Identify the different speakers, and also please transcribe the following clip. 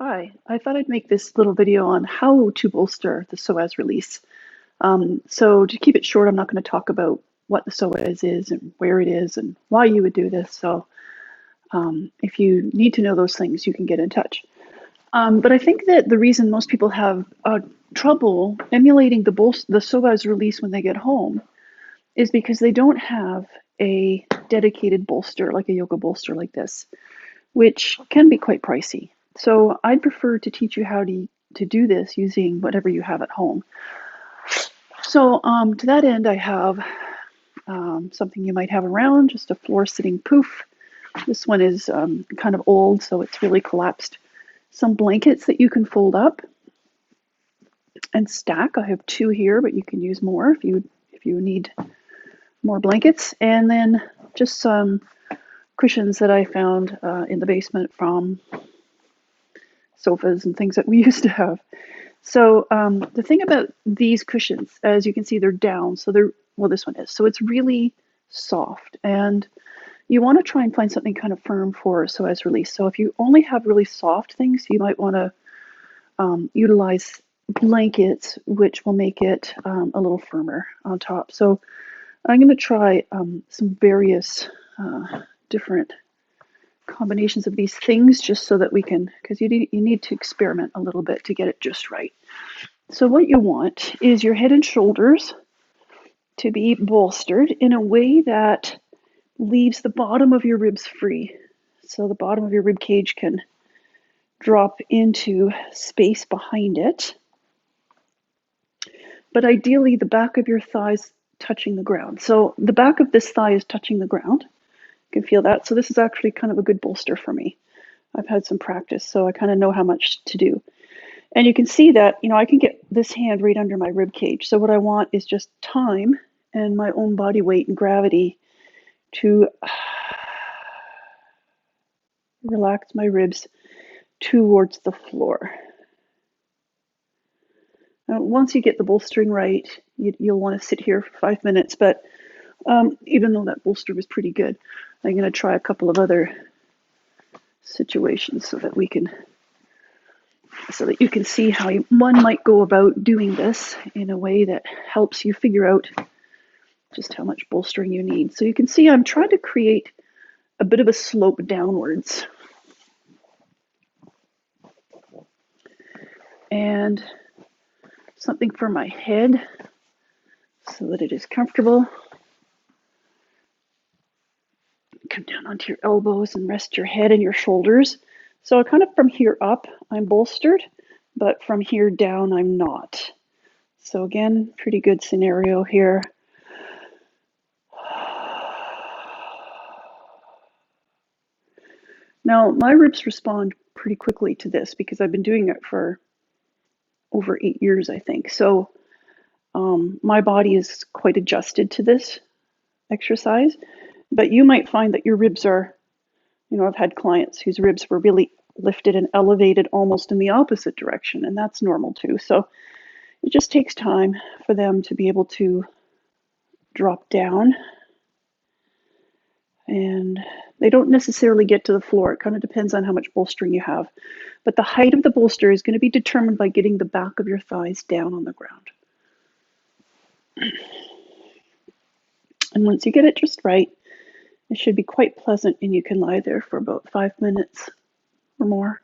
Speaker 1: Hi, I thought I'd make this little video on how to bolster the Psoas release. So to keep it short, I'm not going to talk about what the Psoas is and where it is and why you would do this. So if you need to know those things, you can get in touch. But I think that the reason most people have trouble emulating the Psoas release when they get home is because they don't have a dedicated bolster, like a yoga bolster like this, which can be quite pricey. So I'd prefer to teach you how to do this using whatever you have at home. So to that end, I have something you might have around, just a floor sitting poof. This one is kind of old, so it's really collapsed. Some blankets that you can fold up and stack. I have two here, but you can use more if you need more blankets. And then just some cushions that I found in the basement from sofas and things that we used to have. So the thing about these cushions, as you can see, they're down. So this one is. So it's really soft. And you want to try and find something kind of firm for psoas release. So if you only have really soft things, you might want to utilize blankets, which will make it a little firmer on top. So I'm going to try some various different combinations of these things just so that we can, because you need to experiment a little bit to get it just right. So what you want is your head and shoulders to be bolstered in a way that leaves the bottom of your ribs free. So the bottom of your rib cage can drop into space behind it. But ideally the back of your thighs touching the ground. So the back of this thigh is touching the ground. You can feel that. So this is actually kind of a good bolster for me. I've had some practice, so I kind of know how much to do. And you can see that, I can get this hand right under my rib cage. So what I want is just time and my own body weight and gravity to relax my ribs towards the floor. Now, once you get the bolstering right, you'll want to sit here for 5 minutes. But even though that bolster was pretty good, I'm going to try a couple of other situations so that you can see how one might go about doing this in a way that helps you figure out just how much bolstering you need. So you can see I'm trying to create a bit of a slope downwards. And something for my head so that it is comfortable. Come down onto your elbows and rest your head and your shoulders. So kind of from here up, I'm bolstered, but from here down, I'm not. So again, pretty good scenario here. Now, my ribs respond pretty quickly to this because I've been doing it for over 8 years, I think. So my body is quite adjusted to this exercise, but you might find that your ribs are, I've had clients whose ribs were really lifted and elevated almost in the opposite direction, and that's normal too. So it just takes time for them to be able to drop down, and they don't necessarily get to the floor. It kind of depends on how much bolstering you have. But the height of the bolster is going to be determined by getting the back of your thighs down on the ground. And once you get it just right, it should be quite pleasant, and you can lie there for about 5 minutes or more.